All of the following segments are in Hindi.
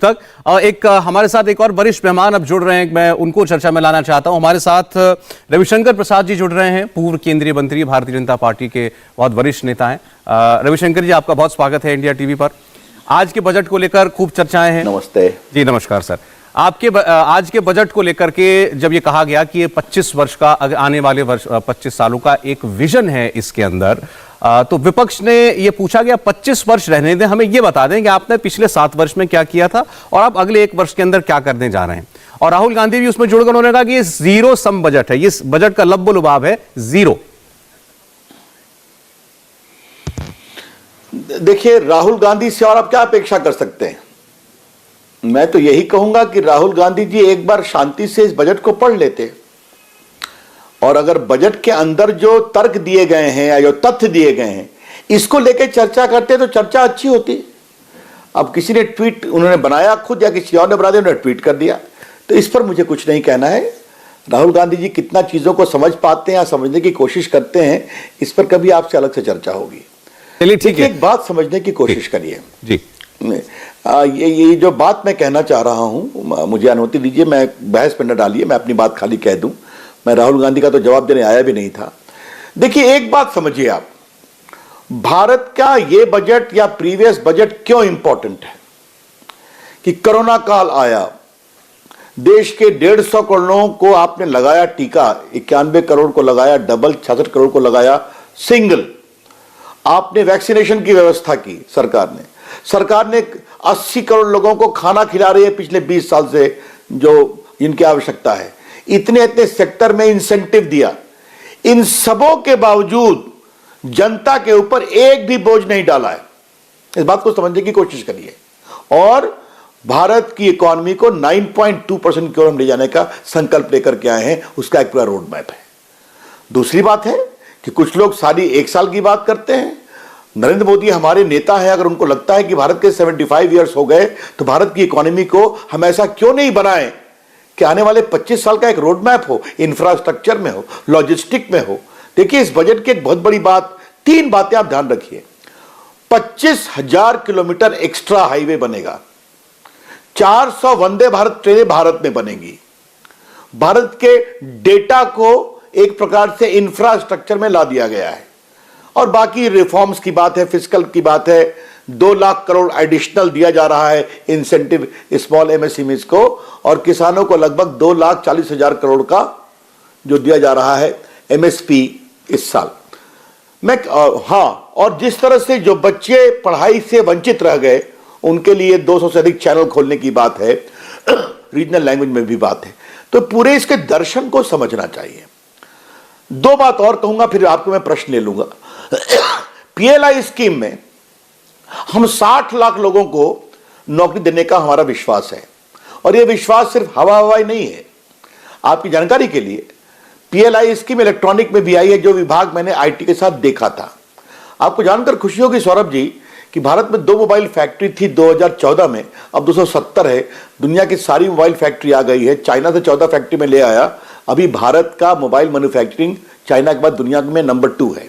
तक एक हमारे साथ एक और वरिष्ठ मेहमान अब जुड़ रहे हैं, मैं उनको चर्चा में लाना चाहता हूं। हमारे साथ रविशंकर प्रसाद जी जुड़ रहे हैं, पूर्व केंद्रीय मंत्री, भारतीय जनता पार्टी के बहुत वरिष्ठ नेता हैं। रविशंकर जी, आपका बहुत स्वागत है इंडिया टीवी पर। आज के बजट को लेकर खूब चर्चाएं हैं। नमस्ते जी। नमस्कार सर। आपके आज के बजट को लेकर के जब ये कहा गया कि ये 25 वर्ष का, आने वाले वर्ष 25 सालों का एक विजन है इसके अंदर, तो विपक्ष ने ये पूछा गया 25 वर्ष रहने दें, हमें ये बता दें कि आपने पिछले 7 वर्ष में क्या किया था और आप अगले 1 वर्ष के अंदर क्या करने जा रहे हैं। और राहुल गांधी भी उसमें जुड़कर उन्होंने कहा कि ये जीरो सम बजट है, ये बजट का लब्बो लुबाब है जीरो। देखिए, राहुल गांधी से और आप क्या अपेक्षा कर सकते हैं। मैं तो यही कहूंगा कि राहुल गांधी जी एक बार शांति से इस बजट को पढ़ लेते और अगर बजट के अंदर जो तर्क दिए गए हैं या जो तथ्य दिए गए हैं इसको लेकर चर्चा करते तो चर्चा अच्छी होती। अब किसी ने ट्वीट उन्होंने बनाया खुद या किसी और ने बना दिया, उन्होंने ट्वीट कर दिया, तो इस पर मुझे कुछ नहीं कहना है। राहुल गांधी जी कितना चीजों को समझ पाते हैं या समझने की कोशिश करते हैं, इस पर कभी आपसे अलग से चर्चा होगी। चलिए ठीक है, एक बात समझने की कोशिश करिए जी। ये जो बात मैं कहना चाह रहा हूं, मुझे अनुमति दीजिए, मैं बहस पर न डालिए, मैं अपनी बात खाली कह दूं। मैं राहुल गांधी का तो जवाब देने आया भी नहीं था। देखिए, एक बात समझिए आप, भारत का ये बजट या प्रीवियस बजट क्यों इंपॉर्टेंट है कि कोरोना काल आया, देश के 150 करोड़ को आपने लगाया टीका, 91 करोड़ को लगाया डबल, 66 करोड़ को लगाया सिंगल। आपने वैक्सीनेशन की व्यवस्था की, सरकार ने 80 करोड़ लोगों को खाना खिला रही है पिछले 20 साल से, जो इनकी आवश्यकता है। इतने सेक्टर में इंसेंटिव दिया। इन सबों के बावजूद जनता के ऊपर एक भी बोझ नहीं डाला है। इस बात को समझने की कोशिश करिए। और भारत की इकोनॉमी को 9.2% की ओर हम ले जाने का संकल्प लेकर के आए हैं, उसका एक पूरा रोड मैप है। दूसरी बात है कि कुछ लोग सारी 1 साल की बात करते हैं। नरेंद्र मोदी हमारे नेता है, अगर उनको लगता है कि भारत के 75 ईयर्स हो गए तो भारत की इकोनॉमी को हम ऐसा क्यों नहीं बनाएं कि आने वाले 25 साल का एक रोड मैप हो, इंफ्रास्ट्रक्चर में हो, लॉजिस्टिक में हो। देखिए, इस बजट की एक बहुत बड़ी बात, 3 बातें आप ध्यान रखिए। 25,000 किलोमीटर एक्स्ट्रा हाईवे बनेगा, 400 वंदे भारत ट्रेनें भारत में बनेगी। भारत के डेटा को एक प्रकार से इंफ्रास्ट्रक्चर में ला दिया गया है। और बाकी रिफॉर्म्स की बात है, फिस्कल की बात है, 2 लाख करोड़ एडिशनल दिया जा रहा है इंसेंटिव स्मॉल एमएसएमईज को, और किसानों को लगभग 2,40,000 करोड़ का जो दिया जा रहा है एमएसपी इस साल। और जिस तरह से जो बच्चे पढ़ाई से वंचित रह गए उनके लिए 200 से अधिक चैनल खोलने की बात है, रीजनल लैंग्वेज में भी बात है, तो पूरे इसके दर्शन को समझना चाहिए। 2 बात और कहूंगा, फिर आपको मैं प्रश्न ले लूंगा। पीएलआई स्कीम में हम 60 लाख लोगों को नौकरी देने का हमारा विश्वास है, और यह विश्वास सिर्फ हवाई नहीं है। आपकी जानकारी के लिए पीएलआई स्कीम इलेक्ट्रॉनिक में भी आई है, जो विभाग मैंने आईटी के साथ देखा था। आपको जानकर खुशी होगी सौरभ जी कि भारत में 2 मोबाइल फैक्ट्री थी 2014 में, अब 270 है। दुनिया की सारी मोबाइल फैक्ट्री आ गई है। चाइना से 14 फैक्ट्री में ले आया। अभी भारत का मोबाइल मैन्युफैक्चरिंग चाइना के बाद दुनिया में नंबर 2 है।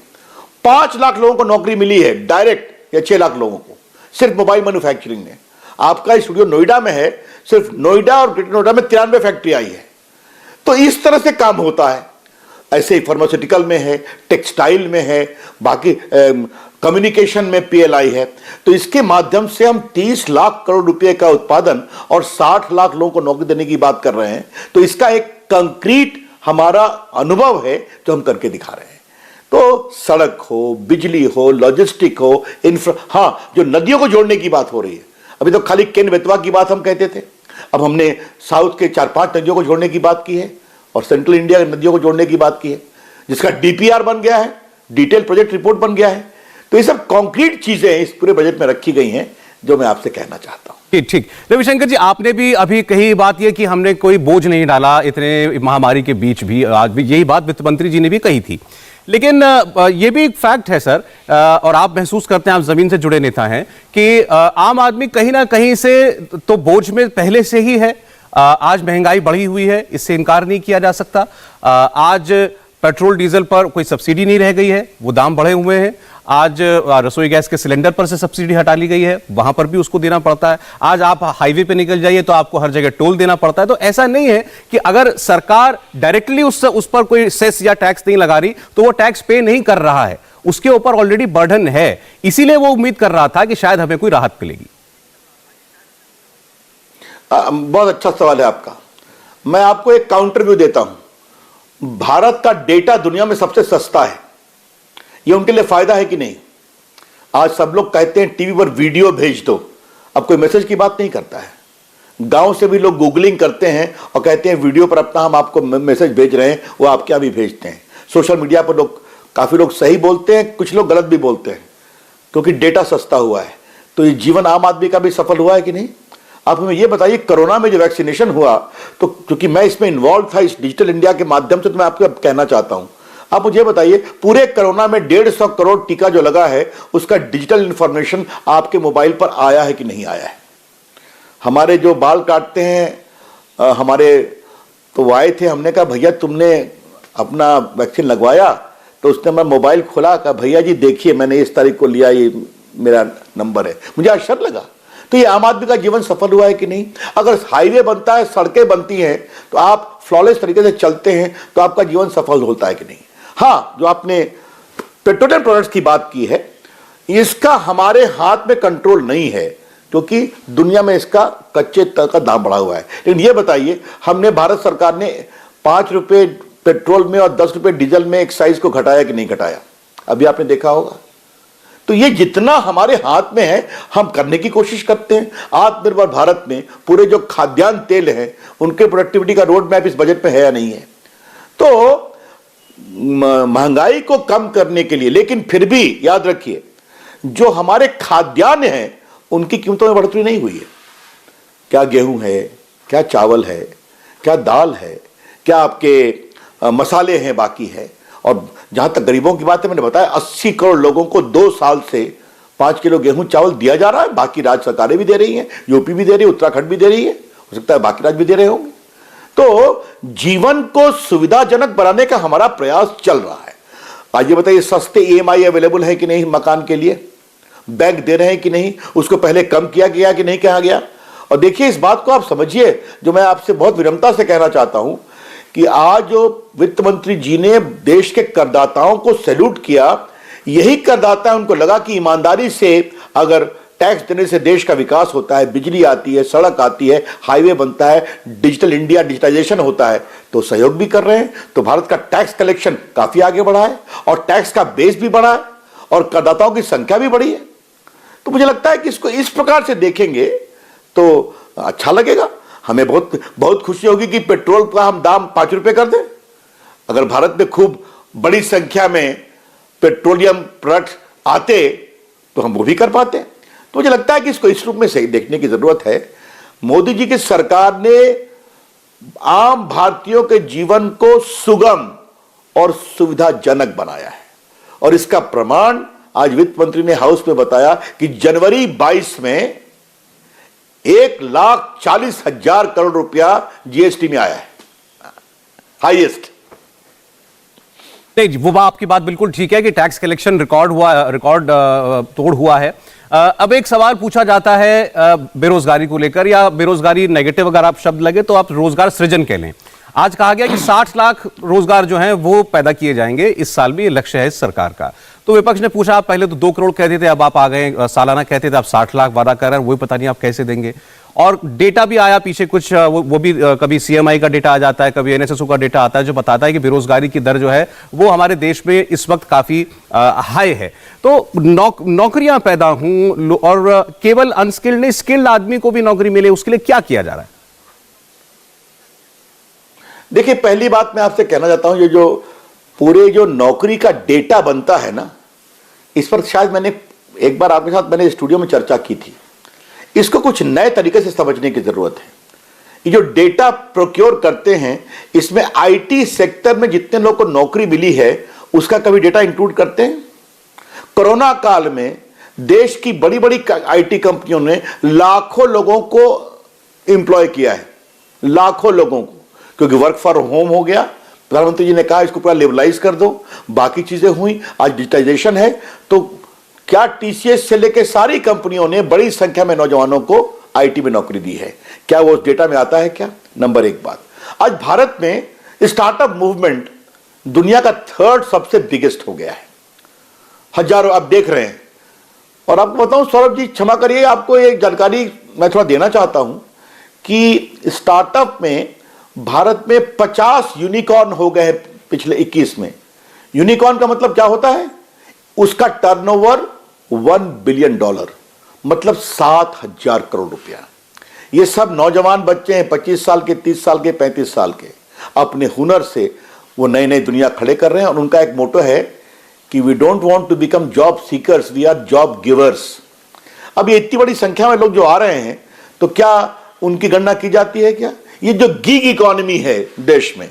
5 लाख लोगों को नौकरी मिली है डायरेक्ट, या 6 लाख लोगों को सिर्फ मोबाइल मैन्युफैक्चरिंग में। आपका स्टूडियो नोएडा में है, सिर्फ नोएडा और ग्रेटर नोएडा में 93 फैक्ट्री आई है। तो इस तरह से काम होता है। ऐसे ही फार्मास्यूटिकल में है, टेक्सटाइल में है, बाकी कम्युनिकेशन में पीएलआई है। तो इसके माध्यम से हम 30 लाख करोड़ रुपए का उत्पादन और 60 लाख लोगों को नौकरी देने की बात कर रहे हैं। तो इसका एक कंक्रीट हमारा अनुभव है जो हम करके दिखा रहे हैं। तो सड़क हो, बिजली हो, लॉजिस्टिक हो, जो नदियों को जोड़ने की बात हो रही है। अभी तो खाली केन बेतवा की बात हम कहते थे, अब हमने साउथ के 4-5 नदियों को जोड़ने की बात की है और सेंट्रल इंडिया की नदियों को जोड़ने की बात की है, जिसका डीपीआर बन गया है, डिटेल प्रोजेक्ट रिपोर्ट बन गया है। तो ये सब कॉन्क्रीट चीजें इस पूरे बजट में रखी गई हैं जो मैं आपसे कहना चाहता हूं। ठीक। रविशंकर जी, आपने भी अभी कही बात यह कि हमने कोई बोझ नहीं डाला इतने महामारी के बीच भी, आज भी यही बात वित्त मंत्री जी ने भी कही थी। लेकिन ये भी एक फैक्ट है सर, और आप महसूस करते हैं, आप जमीन से जुड़े नेता हैं, कि आम आदमी कहीं ना कहीं से तो बोझ में पहले से ही है। आज महंगाई बढ़ी हुई है, इससे इनकार नहीं किया जा सकता। आज पेट्रोल डीजल पर कोई सब्सिडी नहीं रह गई है, वो दाम बढ़े हुए हैं। आज रसोई गैस के सिलेंडर पर से सब्सिडी हटा ली गई है, वहां पर भी उसको देना पड़ता है। आज आप हाईवे पे निकल जाइए तो आपको हर जगह टोल देना पड़ता है। तो ऐसा नहीं है कि अगर सरकार डायरेक्टली उस पर कोई सेस या टैक्स नहीं लगा रही तो वो टैक्स पे नहीं कर रहा है, उसके ऊपर ऑलरेडी बर्डन है। इसीलिए वो उम्मीद कर रहा था कि शायद हमें कोई राहत मिलेगी। बहुत अच्छा सवाल है आपका। मैं आपको एक काउंटर व्यू देता हूं। भारत का डेटा दुनिया में सबसे सस्ता है, यह उनके लिए फायदा है कि नहीं? आज सब लोग कहते हैं टीवी पर वीडियो भेज दो, अब कोई मैसेज की बात नहीं करता है। गांव से भी लोग गूगलिंग करते हैं और कहते हैं वीडियो पर अपना हम आपको मैसेज भेज रहे हैं, वो आप क्या भी भेजते हैं। सोशल मीडिया पर लोग, काफी लोग सही बोलते हैं, कुछ लोग गलत भी बोलते हैं, क्योंकि डेटा सस्ता हुआ है। तो ये जीवन आम आदमी का भी सफल हुआ है कि नहीं? आप हमें ये बताइए, कोरोना में जो वैक्सीनेशन हुआ, तो क्योंकि मैं इसमें इन्वॉल्व था इस डिजिटल इंडिया के माध्यम से, तो मैं आपको कहना चाहता हूं, आप मुझे बताइए पूरे कोरोना में 150 करोड़ टीका जो लगा है उसका डिजिटल इंफॉर्मेशन आपके मोबाइल पर आया है कि नहीं आया है? हमारे जो बाल काटते हैं हमारे, तो वो आए थे, हमने कहा भैया तुमने अपना वैक्सीन लगवाया? तो उसने मैं मोबाइल खोला, कहा भैया जी देखिए मैंने इस तारीख को लिया, ये मेरा नंबर है। मुझे आश्चर्य लगा। तो ये आम आदमी का जीवन सफल हुआ है कि नहीं? अगर हाईवे बनता है, सड़कें बनती हैं, तो आप फ्लॉलेस तरीके से चलते हैं, तो आपका जीवन सफल होता है कि नहीं? हाँ, जो आपने पेट्रोलियम प्रोडक्ट्स की बात की है, इसका हमारे हाथ में कंट्रोल नहीं है, क्योंकि दुनिया में इसका कच्चे तेल का दाम बढ़ा हुआ है। लेकिन ये बताइए, हमने, भारत सरकार ने 5 रुपए पेट्रोल में और 10 रुपए डीजल में एक्साइज को घटाया कि नहीं घटाया? अभी आपने देखा होगा। तो ये जितना हमारे हाथ में है हम करने की कोशिश करते हैं। आत्मनिर्भर भारत में पूरे जो खाद्यान्न तेल है उनके प्रोडक्टिविटी का रोड मैप इस बजट में है या नहीं है? तो महंगाई को कम करने के लिए, लेकिन फिर भी याद रखिए जो हमारे खाद्यान्न हैं उनकी कीमतों में बढ़ोतरी नहीं हुई है। क्या गेहूं है, क्या चावल है, क्या दाल है, क्या आपके मसाले हैं, बाकी है। और जहां तक गरीबों की बात है, मैंने बताया 80 करोड़ लोगों को 2 साल से 5 किलो गेहूं चावल दिया जा रहा है। बाकी राज्य सरकारें भी दे रही हैं, यूपी भी दे रही है, उत्तराखंड भी दे रही है, हो सकता है बाकी राज्य भी दे रहे होंगे। तो जीवन को सुविधाजनक बनाने का हमारा प्रयास चल रहा है। आज ये बताइए, सस्ते EMI अवेलेबल है कि नहीं मकान के लिए? बैंक दे रहे हैं कि नहीं? उसको पहले कम किया गया कि नहीं कहा गया? और देखिए, इस बात को आप समझिए, जो मैं आपसे बहुत विनम्रता से कहना चाहता हूं कि आज जो वित्त मंत्री जी ने देश के करदाताओं को सैल्यूट किया, यही करदाता, उनको लगा कि ईमानदारी से अगर टैक्स देने से देश का विकास होता है, बिजली आती है, सड़क आती है, हाईवे बनता है, डिजिटल इंडिया, डिजिटाइजेशन होता है, तो सहयोग भी कर रहे हैं। तो भारत का टैक्स कलेक्शन काफी आगे बढ़ा है और टैक्स का बेस भी बढ़ा है और करदाताओं की संख्या भी बढ़ी है। तो मुझे लगता है कि इसको इस प्रकार से देखेंगे तो अच्छा लगेगा। हमें बहुत बहुत खुशी होगी कि पेट्रोल का हम दाम 5 रुपए कर दें। अगर भारत में खूब बड़ी संख्या में पेट्रोलियम प्रोडक्ट आते तो हम वो भी कर पाते। तो मुझे लगता है कि इसको इस रूप में सही देखने की जरूरत है। मोदी जी की सरकार ने आम भारतीयों के जीवन को सुगम और सुविधाजनक बनाया है और इसका प्रमाण आज वित्त मंत्री ने हाउस में बताया कि जनवरी 22 में 1,40,000 करोड़ रुपया जीएसटी में आया है, हाईएस्ट। नहीं, वो आपकी बात बिल्कुल ठीक है कि टैक्स कलेक्शन रिकॉर्ड तोड़ हुआ है। अब एक सवाल पूछा जाता है बेरोजगारी को लेकर, या बेरोजगारी नेगेटिव अगर आप शब्द लगे तो आप रोजगार सृजन कह लें। आज कहा गया कि 60 लाख रोजगार जो हैं वो पैदा किए जाएंगे इस साल में, ये लक्ष्य है इस सरकार का। तो विपक्ष ने पूछा, आप पहले तो 2 करोड़ कहते थे, अब आप आ गए सालाना कहते थे, आप 60 लाख वादा कर रहे हैं, वही पता नहीं आप कैसे देंगे। और डेटा भी आया पीछे कुछ, वो भी कभी CMI का डेटा आ जाता है, कभी NSSO का डेटा आता है, जो बताता है कि बेरोजगारी की दर जो है वो हमारे देश में इस वक्त काफी हाई है। तो नौकरियां पैदा हों और केवल अनस्किल्ड नहीं, स्किल्ड आदमी को भी नौकरी मिले, उसके लिए क्या किया जा रहा है? देखिए, पहली बात मैं आपसे कहना चाहता हूं, ये जो पूरे जो नौकरी का डेटा बनता है ना, इस पर शायद मैंने एक बार आपके साथ मैंने स्टूडियो में चर्चा की थी। इसको कुछ नए तरीके से समझने की जरूरत है। ये जो डेटा प्रोक्योर करते हैं, इसमें IT सेक्टर में जितने लोगों को नौकरी मिली है उसका कभी डेटा इंक्लूड करते हैं? कोरोना काल में देश की बड़ी बड़ी IT कंपनियों ने लाखों लोगों को एम्प्लॉय किया है, लाखों लोगों को, क्योंकि वर्क फ्रॉम होम हो गया। प्रधानमंत्री जी ने कहा इसको पूरा लेवलाइज कर दो, बाकी चीजें हुई, आज डिजिटाइजेशन है, तो क्या टीसीएस से लेकर सारी कंपनियों ने बड़ी संख्या में नौजवानों को आईटी में नौकरी दी है? क्या वो उस डेटा में आता है क्या? नंबर एक बात, आज भारत में स्टार्टअप मूवमेंट दुनिया का 3rd सबसे बिगेस्ट हो गया है। हजारों आप देख रहे हैं। और आपको बताऊं सौरभ जी, क्षमा करिए, आपको एक जानकारी मैं थोड़ा देना चाहता हूं कि स्टार्टअप में भारत में 50 यूनिकॉर्न हो गए हैं पिछले 21 में। यूनिकॉर्न का मतलब क्या होता है? उसका टर्नओवर $1 बिलियन, मतलब 7,000 करोड़ रुपया। ये सब नौजवान बच्चे हैं, 25 साल के, 30 साल के, 35 साल के। अपने हुनर से वो नई नई दुनिया खड़े कर रहे हैं। और उनका एक मोटो है कि we don't want to become job seekers, we are job givers. अब ये इतनी बड़ी संख्या में लोग जो आ रहे हैं, तो क्या उनकी गणना की जाती है क्या? ये जो गिग इकोनॉमी है देश में,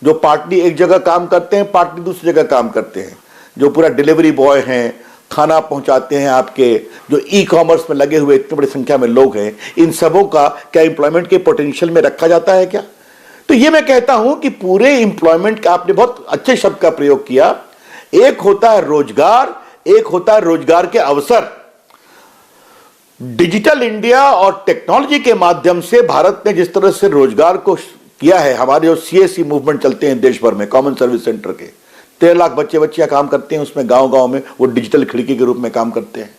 जो पार्टली एक जगह काम करते हैं, पार्टली दूसरी जगह काम करते हैं, जो पूरा डिलीवरी बॉय हैं, खाना पहुंचाते हैं, आपके जो ई कॉमर्स में लगे हुए इतनी बड़ी संख्या में लोग हैं, इन सबों का क्या एम्प्लॉयमेंट के पोटेंशियल में रखा जाता है क्या? तो ये मैं कहता हूं कि पूरे एम्प्लॉयमेंट का आपने बहुत अच्छे शब्द का प्रयोग किया। एक होता है रोजगार, एक होता है रोजगार के अवसर। डिजिटल इंडिया और टेक्नोलॉजी के माध्यम से भारत ने जिस तरह से रोजगार को किया है, हमारे जो सीएससी मूवमेंट चलते हैं देश भर में, कॉमन सर्विस सेंटर के 13 लाख बच्चे बच्चियां काम करते हैं उसमें, गांव गांव में वो डिजिटल खिड़की के रूप में काम करते हैं।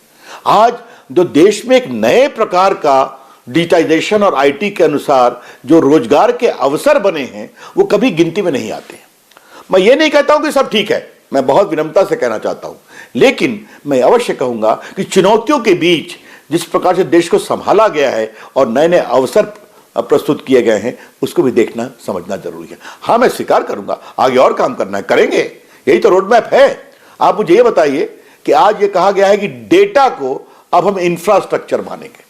आज जो देश में एक नए प्रकार का डिजिटाइजेशन और आईटी के अनुसार जो रोजगार के अवसर बने हैं, वो कभी गिनती में नहीं आते। मैं ये नहीं कहता हूं कि सब ठीक है, मैं बहुत विनम्रता से कहना चाहता हूं, लेकिन मैं अवश्य कहूंगा कि चुनौतियों के बीच जिस प्रकार से देश को संभाला गया है और नए नए अवसर प्रस्तुत किए गए हैं, उसको भी देखना समझना जरूरी है। हाँ, मैं स्वीकार करूंगा, आगे और काम करना है, करेंगे, यही तो रोड मैप है। आप मुझे ये बताइए कि आज ये कहा गया है कि डेटा को अब हम इंफ्रास्ट्रक्चर मानेंगे।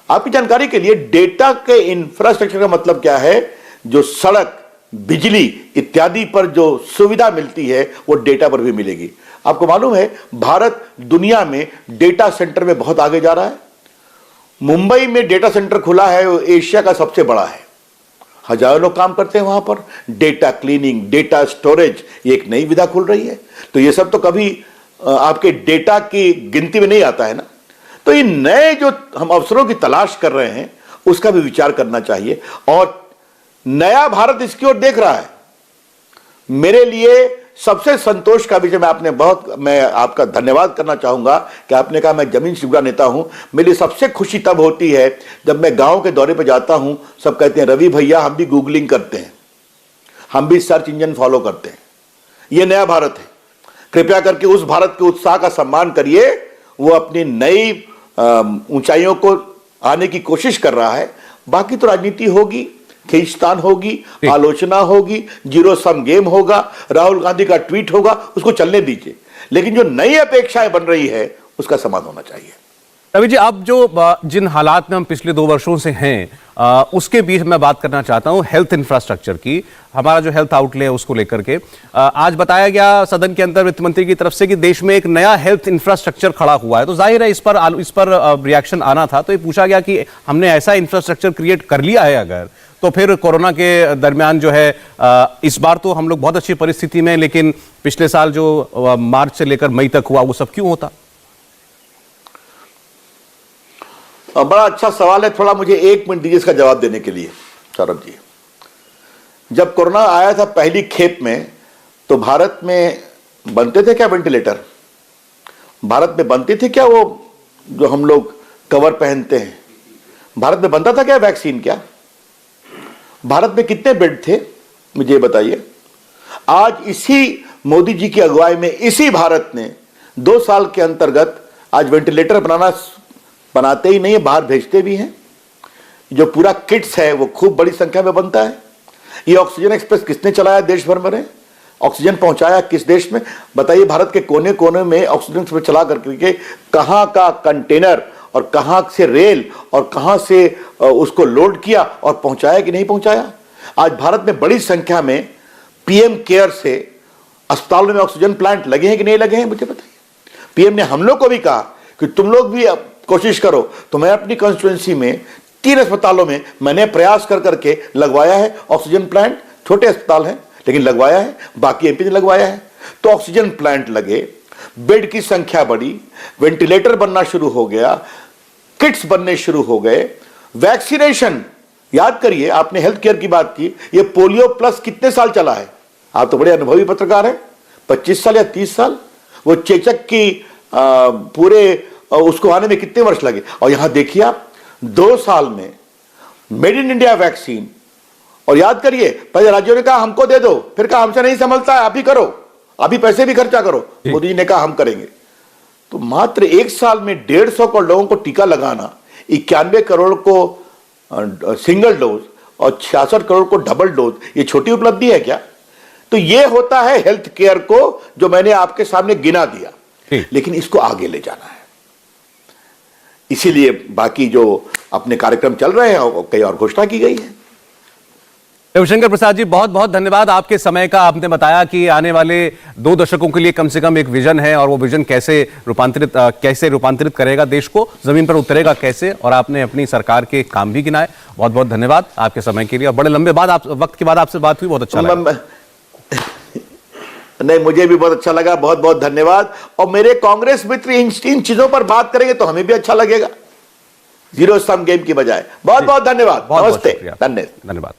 आपकी जानकारी के लिए, डेटा के इंफ्रास्ट्रक्चर का मतलब क्या है? जो सड़क, बिजली इत्यादि पर जो सुविधा मिलती है, वो डेटा पर भी मिलेगी। आपको मालूम है भारत दुनिया में डेटा सेंटर में बहुत आगे जा रहा है। मुंबई में डेटा सेंटर खुला है, वो एशिया का सबसे बड़ा है। हजारों लोग काम करते हैं वहां पर। डेटा क्लीनिंग, डेटा स्टोरेज, ये एक नई विधा खुल रही है। तो ये सब तो कभी आपके डेटा की गिनती में नहीं आता है ना। तो ये नए जो हम अवसरों की तलाश कर रहे हैं, उसका भी विचार करना चाहिए। और नया भारत इसकी ओर देख रहा है। मेरे लिए सबसे संतोष का विषय, मैं आपका धन्यवाद करना चाहूंगा कि आपने कहा मैं जमीन से जुड़ा नेता हूं। मेरे लिए सबसे खुशी तब होती है जब मैं गांव के दौरे पर जाता हूं, सब कहते हैं रवि भैया हम भी गूगलिंग करते हैं, हम भी सर्च इंजन फॉलो करते हैं। यह नया भारत है। कृपया करके उस भारत के उत्साह का सम्मान करिए। वो अपनी नई ऊंचाइयों को आने की कोशिश कर रहा है। बाकी तो राजनीति होगी, खींचतान होगी, आलोचना होगी, जीरो सम गेम होगा, राहुल गांधी का ट्वीट होगा, उसको चलने दीजिए। लेकिन जो नई अपेक्षाएं बन रही है, उसका समाधान होना चाहिए। रवि जी, अब जो जिन हालात में हम पिछले 2 वर्षों से हैं, उसके बीच मैं बात करना चाहता हूं हेल्थ इंफ्रास्ट्रक्चर की। हमारा जो हेल्थ आउटले है उसको लेकर के आज बताया गया सदन के अंदर वित्त मंत्री की तरफ से कि देश में एक नया हेल्थ इंफ्रास्ट्रक्चर खड़ा हुआ है। तो जाहिर है इस पर रिएक्शन आना था। तो ये पूछा गया कि हमने ऐसा इंफ्रास्ट्रक्चर क्रिएट कर लिया है अगर, तो फिर कोरोना के दरमियान जो है इस बार तो हम लोग बहुत अच्छी परिस्थिति में, लेकिन पिछले साल जो मार्च से लेकर मई तक हुआ, वो सब क्यों होता? बड़ा अच्छा सवाल है। थोड़ा मुझे 1 मिनट दीजिए इसका जवाब देने के लिए। सौरभ जी, जब कोरोना आया था पहली खेप में, तो भारत में बनते थे क्या वेंटिलेटर? भारत में बनती थी क्या वो जो हम लोग कवर पहनते हैं? भारत में बनता था क्या वैक्सीन? क्या भारत में कितने बेड थे? मुझे बताइए। आज इसी मोदी जी की अगुवाई में इसी भारत ने 2 साल के अंतर्गत आज वेंटिलेटर बनाते ही नहीं है, बाहर भेजते भी हैं। जो पूरा किट्स है वो खूब बड़ी संख्या में बनता है। ये ऑक्सीजन एक्सप्रेस किसने चलाया देश भर में? ऑक्सीजन पहुंचाया किस देश में? बताइए। भारत के कोने कोने में ऑक्सीजन एक्सप्रेस चला करके कहां का कंटेनर और कहां से रेल और कहां से उसको लोड किया और पहुंचाया कि नहीं पहुंचाया? आज भारत में बड़ी संख्या में पीएम केयर से अस्पतालों में ऑक्सीजन प्लांट लगे हैं कि नहीं लगे हैं? मुझे बताइए। पीएम ने हम लोग को भी कहा कि तुम लोग भी कोशिश करो। तो मैं अपनी कॉन्स्टिट्यूएंसी में 3 अस्पतालों में मैंने प्रयास कर करके लगवाया है ऑक्सीजन प्लांट। छोटे अस्पताल हैं लेकिन लगवाया है, बाकी एमपी ने लगवाया है। तो ऑक्सीजन प्लांट लगे, बेड की संख्या बढ़ी, वेंटिलेटर बनना शुरू हो गया, किट्स बनने शुरू हो गए, वैक्सीनेशन, याद करिए आपने हेल्थ केयर की बात की, ये पोलियो प्लस कितने साल चला है? आप तो बड़े अनुभवी पत्रकार हैं, 25 साल या 30 साल। वो चेचक की उसको आने में कितने वर्ष लगे? और यहां देखिए आप 2 साल में मेड इन इंडिया वैक्सीन। और याद करिए पहले राज्यों ने कहा हमको दे दो, फिर कहा हमसे नहीं संभलता है, आप ही करो, अभी पैसे भी खर्चा करो। मोदी जी ने कहा हम करेंगे। तो मात्र 1 साल में 150 करोड़ लोगों को टीका लगाना, 91 करोड़ को सिंगल डोज और 66 करोड़ को डबल डोज, ये छोटी उपलब्धि है क्या? तो ये होता है हेल्थ केयर को, जो मैंने आपके सामने गिना दिया, लेकिन इसको आगे ले जाना है। इसीलिए बाकी जो अपने कार्यक्रम चल रहे हैं कई और घोषणा की गई है। रविशंकर प्रसाद जी, बहुत बहुत धन्यवाद आपके समय का। आपने बताया कि आने वाले 2 दशकों के लिए कम से कम एक विजन है, और वो विजन कैसे रूपांतरित करेगा देश को, जमीन पर उतरेगा कैसे, और आपने अपनी सरकार के काम भी गिनाए। बहुत बहुत धन्यवाद आपके समय के लिए, और बड़े लंबे वक्त के बाद आपसे बात हुई, बहुत अच्छा लगा। नहीं, मुझे भी बहुत अच्छा लगा, बहुत बहुत धन्यवाद। और मेरे कांग्रेस मित्र इन चीजों पर बात करेंगे तो हमें भी अच्छा लगेगा, जीरो सम गेम की बजाय। बहुत बहुत धन्यवाद, नमस्ते, धन्यवाद।